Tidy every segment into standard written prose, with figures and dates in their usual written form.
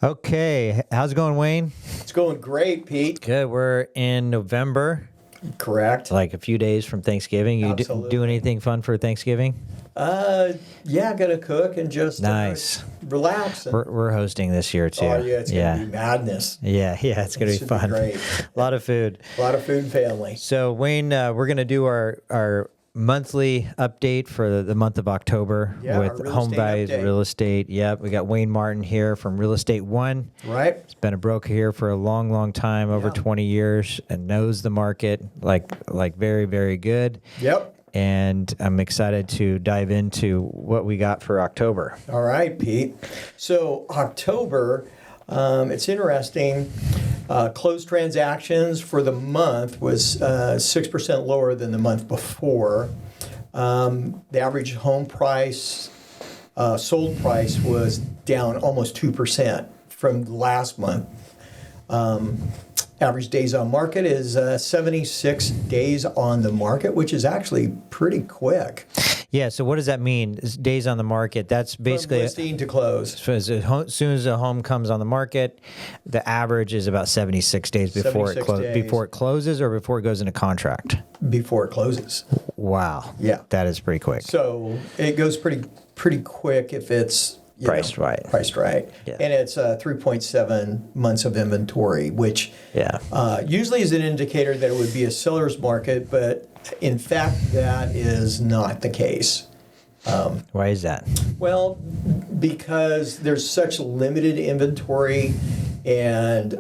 Okay, how's it going, Wayne? It's going great, Pete. Good. We're in November, Correct. like a few days from Thanksgiving. You Absolutely. do anything fun for Thanksgiving? Yeah, gonna cook and just Nice. relax. And, We're hosting this year too. oh yeah, it's gonna be madness. Yeah, it's gonna be Should fun. Great. A lot of food. A lot of food and family. So Wayne, we're gonna do our monthly update for the month of October Yeah, with our real home estate buys, update. real estate. Yep, we got Wayne Martin here from Real Estate One. Right. He's been a broker here for a long, long time, over Yeah. 20 years, and knows the market like very, very good. Yep. And I'm excited to dive into what we got for October. All right, Pete. So October, it's interesting. Closed transactions for the month was 6% lower than the month before. The average home price, sold price, was down almost 2% from last month. Average days on market is 76 days on the market, which is actually pretty quick. Yeah, so what does that mean? Days on the market, that's basically... From listing to close. So as soon as a home comes on the market, the average is about 76 days before 76 days. before it closes or before it goes into contract. Before it closes. Wow. Yeah. That is pretty quick. So it goes pretty quick if it's Priced right. Priced right. Yeah. And it's 3.7 months of inventory, which usually is an indicator that it would be a seller's market, but in fact that is not the case. Why is that? Well, because there's such limited inventory, and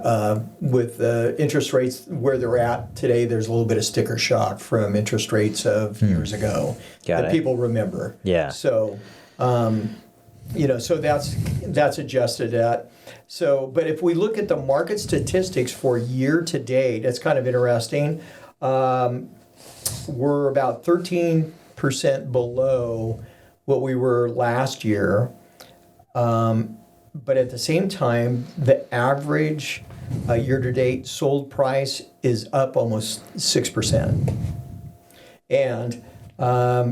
with the interest rates where they're at today, there's a little bit of sticker shock from interest rates of years ago that people remember. Yeah. So, so that's adjusted at. So, but if we look at the market statistics for year to date, it's kind of interesting. We're about 13% below what we were last year. But at the same time, the average year-to-date sold price is up almost 6%. And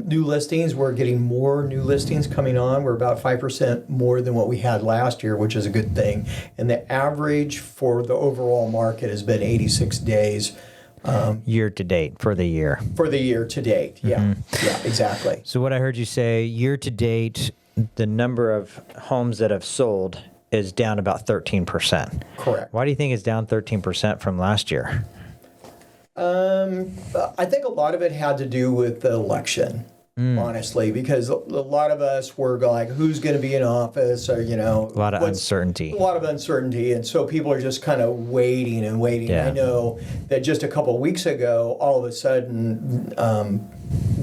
new listings, we're getting more new listings coming on. We're about 5% more than what we had last year, which is a good thing. And the average for the overall market has been 86 days. Year to date for the year. For the year to date, yeah. Yeah, exactly. So what I heard you say, year to date, the number of homes that have sold is down about 13%. Correct. Why do you think it's down 13% from last year? I think a lot of it had to do with the election, honestly, because a lot of us were like, who's going to be in office, or, A lot of uncertainty. A lot of uncertainty, and so people are just kind of waiting and waiting. Yeah. I know that just a couple of weeks ago, all of a sudden,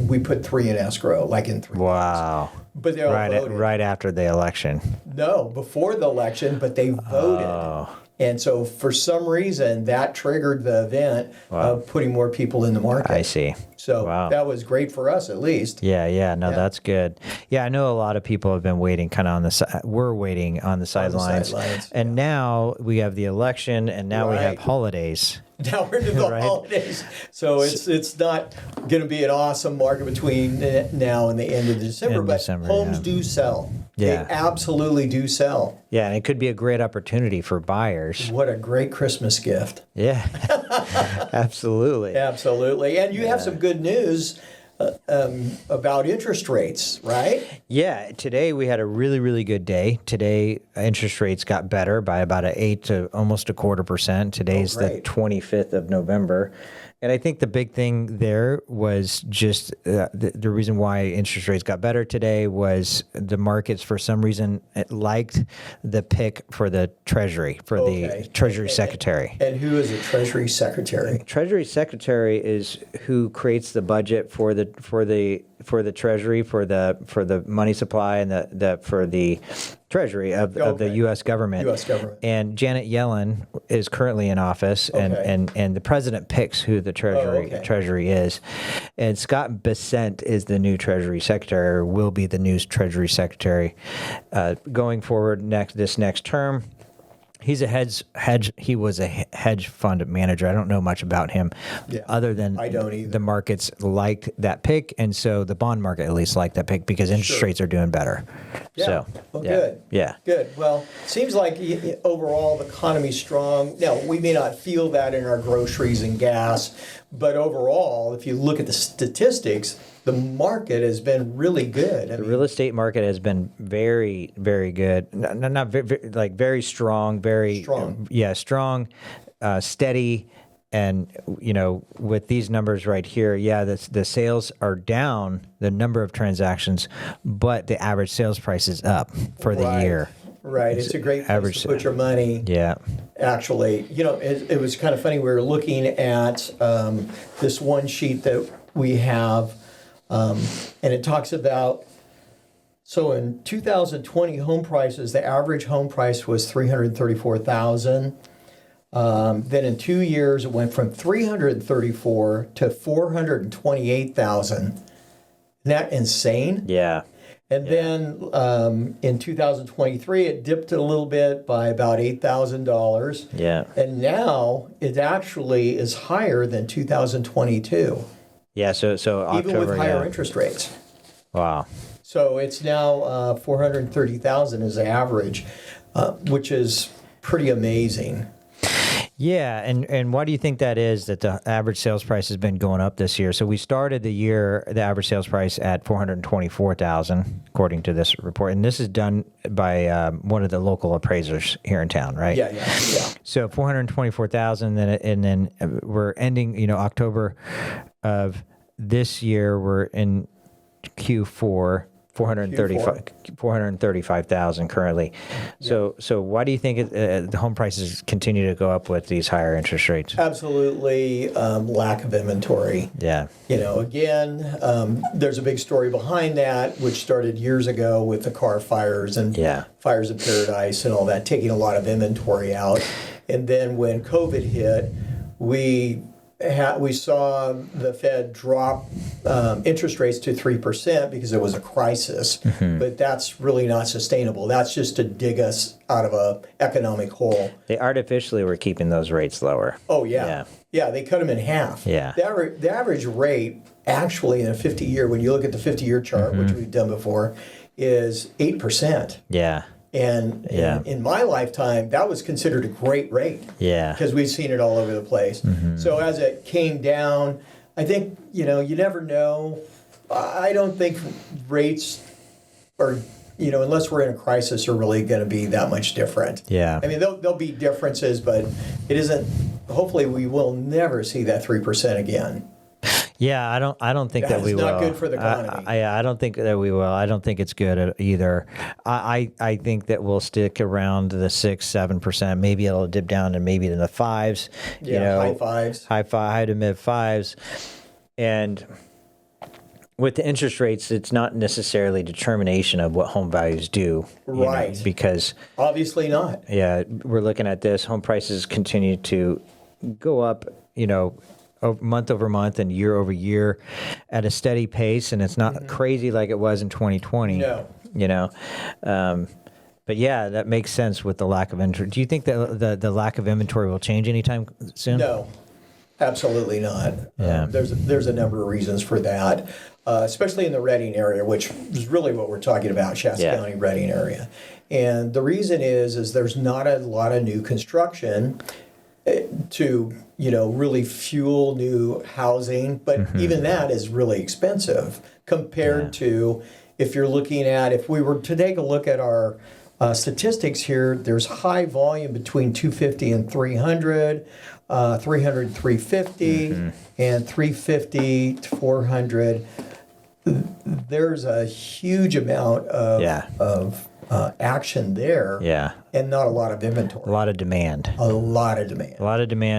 we put 3 in escrow, like in 3 Wow. days. But they all voted. Right after the election. No, before the election, but they voted. Oh. And so for some reason, that triggered the event of putting more people in the market. I see. So Wow. that was great for us, at least. Yeah. No, that's good. Yeah, I know a lot of people have been waiting kind of on the we're waiting on the sidelines. And now we have the election, and now we have holidays. Now we're into the Right. holidays. So it's not going to be an awesome market between now and the end of December, In but December, homes yeah. do sell. Yeah. They absolutely do sell. Yeah, and it could be a great opportunity for buyers. What a great Christmas gift. Yeah, absolutely. Absolutely. And you have some good news about interest rates, right? Yeah, today we had a really, really good day. Today, interest rates got better by about an 8 to almost a 0.25%. Today's the 25th of November. And I think the big thing there was just the reason why interest rates got better today was the markets, for some reason, liked the pick for the Treasury, for the Treasury Secretary. And who is a Treasury Secretary? Treasury Secretary is who creates the budget for the Treasury, for the money supply, and for the Treasury of the U.S. government. U.S. government. And Janet Yellen is currently in office, and the president picks who the Treasury is. And Scott Bessent is the new Treasury Secretary, or will be the new Treasury Secretary going forward this next term. He's a hedge. He was a hedge fund manager. I don't know much about him, other than I don't either. The markets liked that pick, and so the bond market at least liked that pick because interest rates are doing better. Yeah. So, well, good. Yeah. Good. Well, seems like overall the economy's strong. Now, we may not feel that in our groceries and gas, but overall, if you look at the statistics, the market has been really good. The real estate market has been very, very good. Not very, like very strong, very Strong. Strong, steady, and with these numbers right here, the sales are down, the number of transactions, but the average sales price is up for the year. Right. It's a great place to put your money. Yeah. Actually, it was kind of funny. We were looking at this one sheet that we have. And it talks about, so in 2020 home prices, the average home price was $334,000. Then in 2 years, it went from $334,000 to $428,000. Isn't that insane? Yeah. And then in 2023, it dipped a little bit by about $8,000. Yeah. And now it actually is higher than 2022. Yeah, so October, even with higher interest rates. Wow. So it's now 430,000 as the average, which is pretty amazing. Yeah, and why do you think that is, that the average sales price has been going up this year? So we started the year, the average sales price at $424,000, according to this report, and this is done by one of the local appraisers here in town, right? Yeah. So $424,000, and then we're ending, October of this year. We're in Q4. 435,000 currently. So why do you think the home prices continue to go up with these higher interest rates? Absolutely, lack of inventory. Yeah. Again, there's a big story behind that, which started years ago with the car fires and fires in Paradise and all that, taking a lot of inventory out. And then when COVID hit, we saw the Fed drop interest rates to 3% because it was a crisis, but that's really not sustainable. That's just to dig us out of an economic hole. They artificially were keeping those rates lower. Oh, yeah. Yeah, they cut them in half. Yeah. The average rate, actually, in a 50-year, when you look at the 50-year chart, which we've done before, is 8%. Yeah. And in my lifetime, that was considered a great rate. Yeah. Because we've seen it all over the place. So as it came down, I think, you never know. I don't think rates are, unless we're in a crisis, are really going to be that much different. Yeah. I mean, there'll be differences, but it isn't, hopefully we will never see that 3% again. Yeah, I don't think that we will. It's not good for the economy. I don't think that we will. I don't think it's good either. I think that we'll stick around the 6-7%. Maybe it'll dip down to maybe in the fives. High fives. High to mid fives. And with the interest rates, it's not necessarily determination of what home values do. Right. Because obviously not. Yeah, we're looking at this. Home prices continue to go up, month over month and year over year at a steady pace, and it's not crazy like it was in 2020. No. But yeah, that makes sense with the lack of inventory. Do you think that the lack of inventory will change anytime soon? No, absolutely not. Yeah. There's a number of reasons for that, especially in the Reading area, which is really what we're talking about, Shasta County, Reading area. And the reason is there's not a lot of new construction to really fuel new housing, but even that is really expensive compared to if you're looking at, if we were to take a look at our statistics here, there's high volume between 250 and 300, 300 and 350, and 350 to 400. There's a huge amount of action there, and not a lot of inventory. A lot of demand.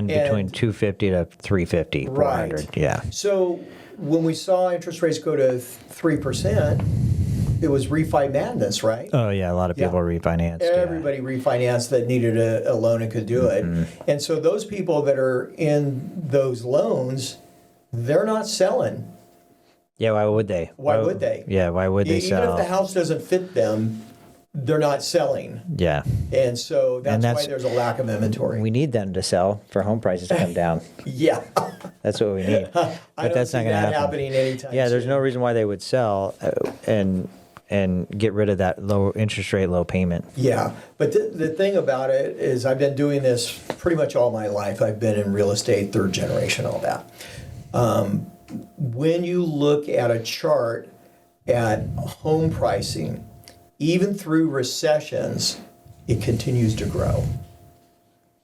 Between 250 to 350, 400. Right. Yeah. So when we saw interest rates go to 3%, it was refi madness, right? Oh, yeah. A lot of people refinanced. Everybody refinanced that needed a loan and could do it. And so those people that are in those loans, they're not selling. Yeah, why would they? Why would they? Yeah, why would they sell? Even if the house doesn't fit them, they're not selling. Yeah. And so that's that's- why there's a lack of inventory. We need them to sell for home prices to come down. Yeah. That's what we need. I But don't that's see not going to that happen. happening anytime Yeah, there's soon. no reason why they would sell and get rid of that low interest rate, low payment. Yeah, but the thing about it is I've been doing this pretty much all my life. I've been in real estate, third generation, all that. When you look at a chart at home pricing, even through recessions, it continues to grow,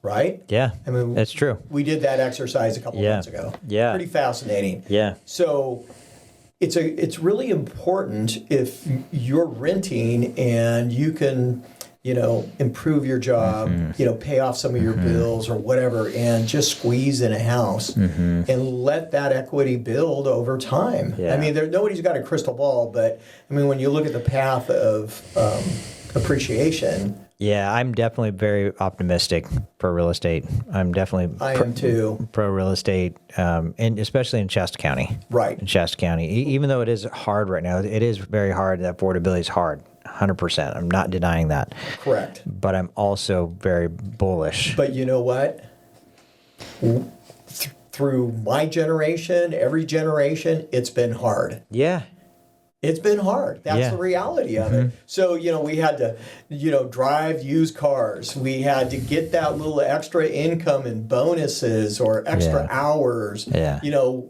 right? Yeah, I mean, that's true. We did that exercise a couple Yeah. months ago. Yeah. Pretty fascinating. Yeah. So it's really important if you're renting and you can, improve your job, pay off some of your bills or whatever, and just squeeze in a house and let that equity build over time. Yeah. I mean, nobody's got a crystal ball, but I mean, when you look at the path of appreciation. Yeah, I'm definitely very optimistic for real estate. I'm definitely I am too. pro real estate, and especially in Shasta County. Right. In Shasta County, even though it is hard right now, it is very hard. The affordability is hard, 100%. I'm not denying that. Correct. But I'm also very bullish. But you know what? Through my generation, every generation, it's been hard. Yeah. It's been hard. That's Yeah. the reality of it. So, we had to, drive used cars. We had to get that little extra income and bonuses or extra hours. Yeah.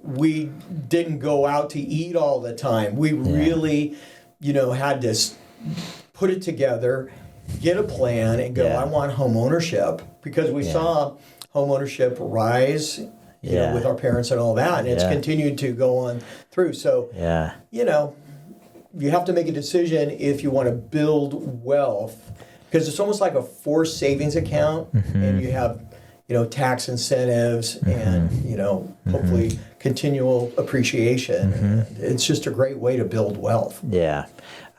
We didn't go out to eat all the time. We really, had to put it together, get a plan, and go, Yeah. I want home ownership. Because we saw home ownership rise, with our parents and all that. And it's continued to go on through. So, you have to make a decision if you want to build wealth, because it's almost like a forced savings account, and you have, tax incentives and, hopefully continual appreciation. And it's just a great way to build wealth. Yeah.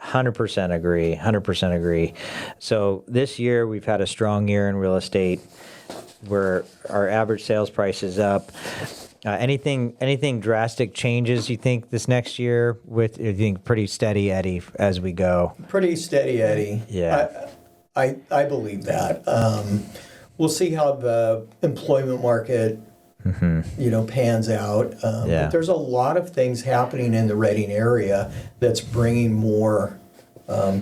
100% agree. 100% agree. So this year we've had a strong year in real estate where our average sales price is up. Anything drastic changes you think this next year? You think pretty steady Eddie as we go? Pretty steady, Eddie. Yeah. I believe that. We'll see how the employment market, pans out. But there's a lot of things happening in the Reading area that's bringing more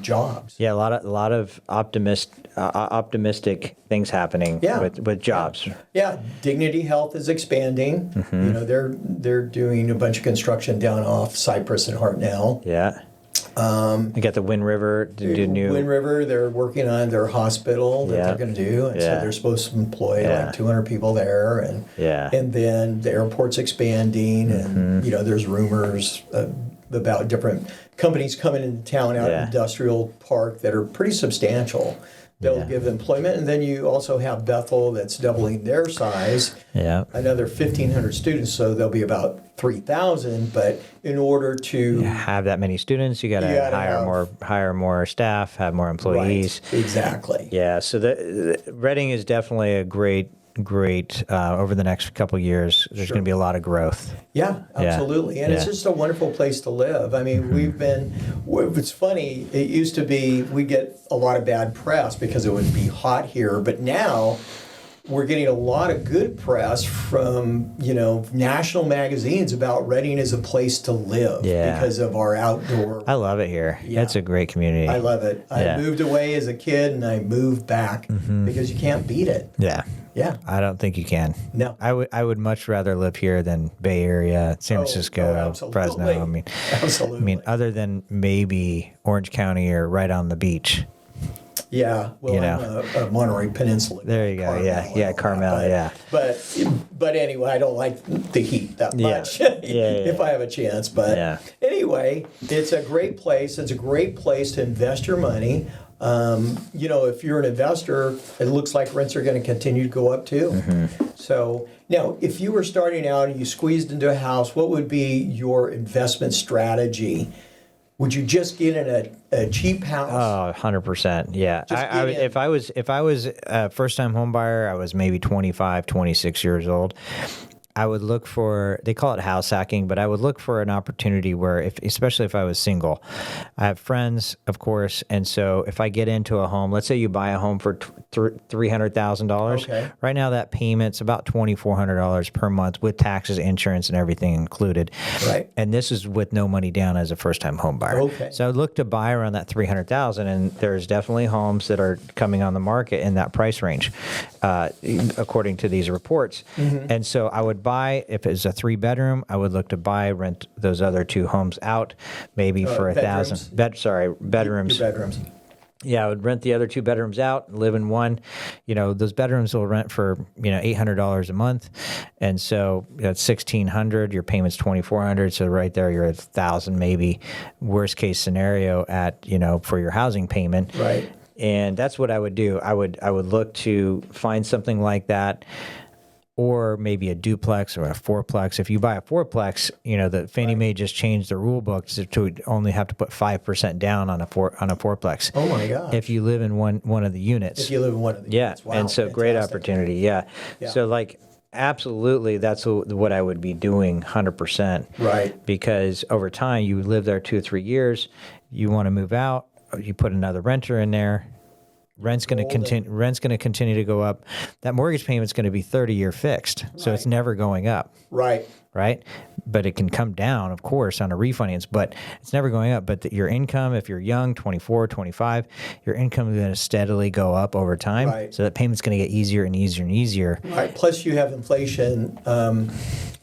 jobs. Yeah, a lot of optimistic things happening with jobs. Yeah, Dignity Health is expanding. They're doing a bunch of construction down off Cypress and Hartnell. Yeah. You got the Wind River to do new. Wind River, they're working on their hospital that they're going to do, and so they're supposed to employ like 200 people there, and then the airport's expanding, and there's rumors about different companies coming into town out of Industrial Park that are pretty substantial. They'll give employment, and then you also have Bethel that's doubling their size. Yeah. Another 1,500 students, so there'll be about 3,000. But in order to have that many students, you got to hire more staff, have more employees. Right, exactly. Yeah. So the Reading is definitely a great over the next couple of years. There's going to be a lot of growth. Yeah, absolutely. And it's just a wonderful place to live. I mean, it's funny, it used to be we get a lot of bad press because it would be hot here, but now we're getting a lot of good press from, national magazines about Reading as a place to live because of our outdoor. I love it here. Yeah. It's a great community. I love it. I moved away as a kid and I moved back because you can't beat it. Yeah. Yeah. I don't think you can. No. I would much rather live here than Bay Area, San Francisco, Fresno. Absolutely. I mean, other than maybe Orange County or right on the beach. Yeah, well, I'm a Monterey Peninsula. There you go. Carmel, Carmel. But anyway, I don't like the heat that much. If I have a chance. But anyway, it's a great place. It's a great place to invest your money. If you're an investor, it looks like rents are going to continue to go up too. So now, if you were starting out and you squeezed into a house, what would be your investment strategy? Would you just get in a cheap house? Oh, 100%. Yeah. If I was a first-time home buyer, I was maybe 25, 26 years old. I would look for, they call it house hacking, but I would look for an opportunity where, especially if I was single, I have friends, of course. And so if I get into a home, let's say you buy a home for $300,000. Okay. Right now that payment's about $2,400 per month with taxes, insurance, and everything included. Right. And this is with no money down as a first-time home buyer. Okay. So I would look to buy around that $300,000, and there's definitely homes that are coming on the market in that price range, according to these reports. Mm-hmm. And so I would buy, if it's a 3-bedroom, I would look to rent those other 2 homes out, maybe for bedrooms? bedrooms. Your bedrooms. Yeah, I would rent the other 2 bedrooms out, live in one. Those bedrooms will rent for, $800 a month. And so that's $1,600. Your payment's $2,400. So right there, you're at $1,000 maybe, worst case scenario for your housing payment. Right. And that's what I would do. I would look to find something like that, or maybe a duplex or a fourplex. If you buy a fourplex, the Fannie Mae just changed the rule book to only have to put 5% down on a fourplex. Oh my God! If you live in one of the units. If you live in one of the units, wow, and so fantastic. Great opportunity. Yeah. So absolutely, that's what I would be doing 100%. Right. Because over time, you live there 2 or 3 years, you want to move out, you put another renter in there. Rent's going to continue to go up. That mortgage payment's going to be 30-year fixed, so it's never going up. Right. But it can come down, of course, on a refinance, but it's never going up. But your income, if you're young, 24, 25, your income is going to steadily go up over time. Right. So that payment's going to get easier and easier and easier. Right. Plus, you have inflation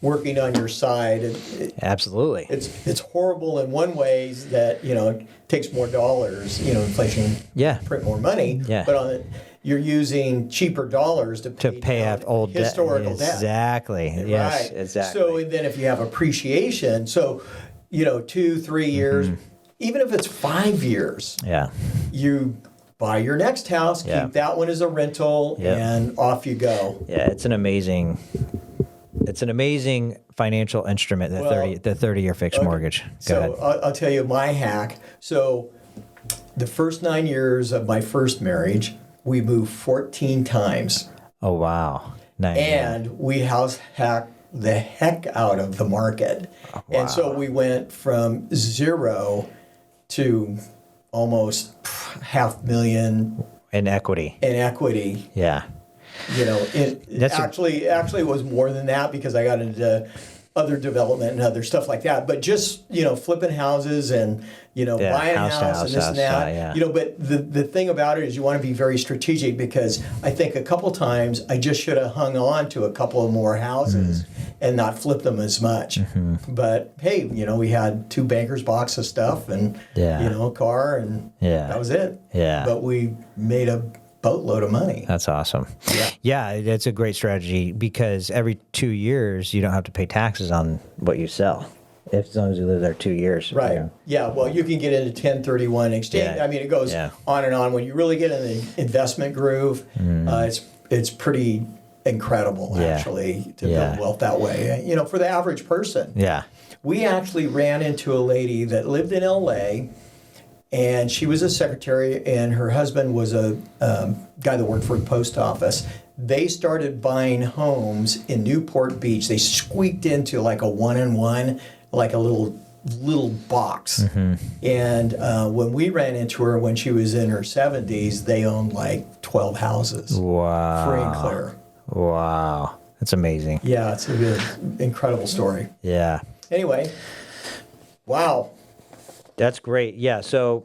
working on your side. Absolutely. It's horrible in one way that it takes more dollars. Inflation. Yeah. Print more money. Yeah. But you're using cheaper dollars to pay off old historical debt. Exactly. Right. Yes. Exactly. So then, if you have appreciation, 2-3 years, even if it's 5 years, you buy your next house, keep that one as a rental, and off you go. Yeah, it's an amazing financial instrument, the 30-year fixed mortgage. Go ahead. I'll tell you my hack. So the first 9 years of my first marriage, we moved 14 times. Oh, wow. Nice. And we house hacked the heck out of the market. Oh, wow. And so we went from 0 to almost $500,000 in equity. Yeah. Actually, it was more than that because I got into other development and other stuff like that. But just, flipping houses and, buying a house and this and that. But the thing about it is you want to be very strategic, because I think a couple times I just should have hung on to a couple of more houses and not flip them as much. Mm-hmm. But hey, we had 2 bankers box of stuff and, a car, and that was it. Yeah. But we made a boatload of money. That's awesome. Yeah, that's a great strategy, because every 2 years you don't have to pay taxes on what you sell, as long as you live there 2 years. Right. Yeah. Well, you can get into 1031 exchange. I mean, it goes on and on. When you really get in the investment groove, it's pretty incredible, actually, to build wealth that way. For the average person. Yeah. We actually ran into a lady that lived in L.A., and she was a secretary, and her husband was a guy that worked for the post office. They started buying homes in Newport Beach. They squeaked into like a 1-in-1, like a little box. Mm-hmm. And when we ran into her when she was in her 70s, they owned like 12 houses. Wow. Free and clear. Wow. That's amazing. Yeah, it's a good, incredible story. Yeah. Anyway, wow. That's great. Yeah. So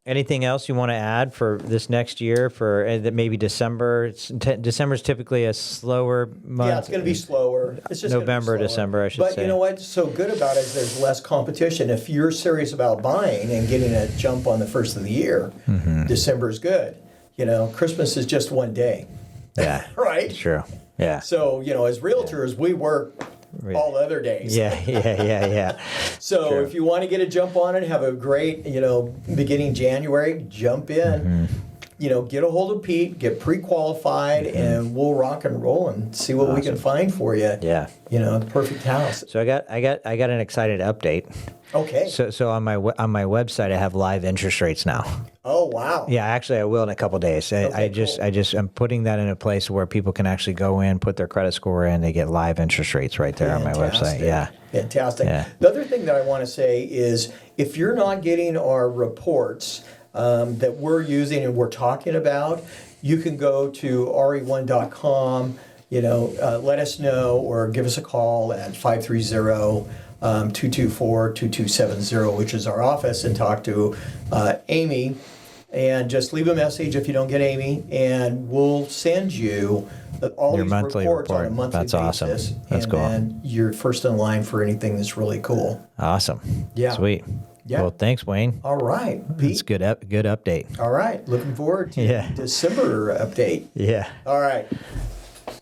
anything else you want to add for this next year, for maybe December? December's typically a slower month. Yeah, it's going to be slower. It's just November, December, I should say. But you know what's so good about it is there's less competition. If you're serious about buying and getting a jump on the first of the year, December's good. Christmas is just one day. Yeah. Right? True. Yeah. So, as realtors, we work all other days. Yeah. So If you want to get a jump on it, have a great, beginning January, jump in. get a hold of Pete, get pre-qualified, and we'll rock and roll and see what we can find for you. Yeah. The perfect house. So I got an excited update. Okay. So on my website I have live interest rates now. Oh wow. Yeah, actually I will in a couple days. I'm putting that in a place where people can actually go in, put their credit score in, they get live interest rates right there on my website. Yeah. Fantastic. Yeah. The other thing that I want to say is if you're not getting our reports that we're using and we're talking about, you can go to re1.com, let us know or give us a call at 530-224-2270, which is our office, and talk to Amy. And just leave a message if you don't get Amy, and we'll send you all Your these monthly reports on a report. monthly That's basis. awesome. That's cool. And then you're first in line for anything that's really cool. Awesome. Yeah. Sweet. Yeah. Well, thanks, Wayne. All right, Pete. It's good update. All right. Looking forward to Yeah. December update. Yeah. All right.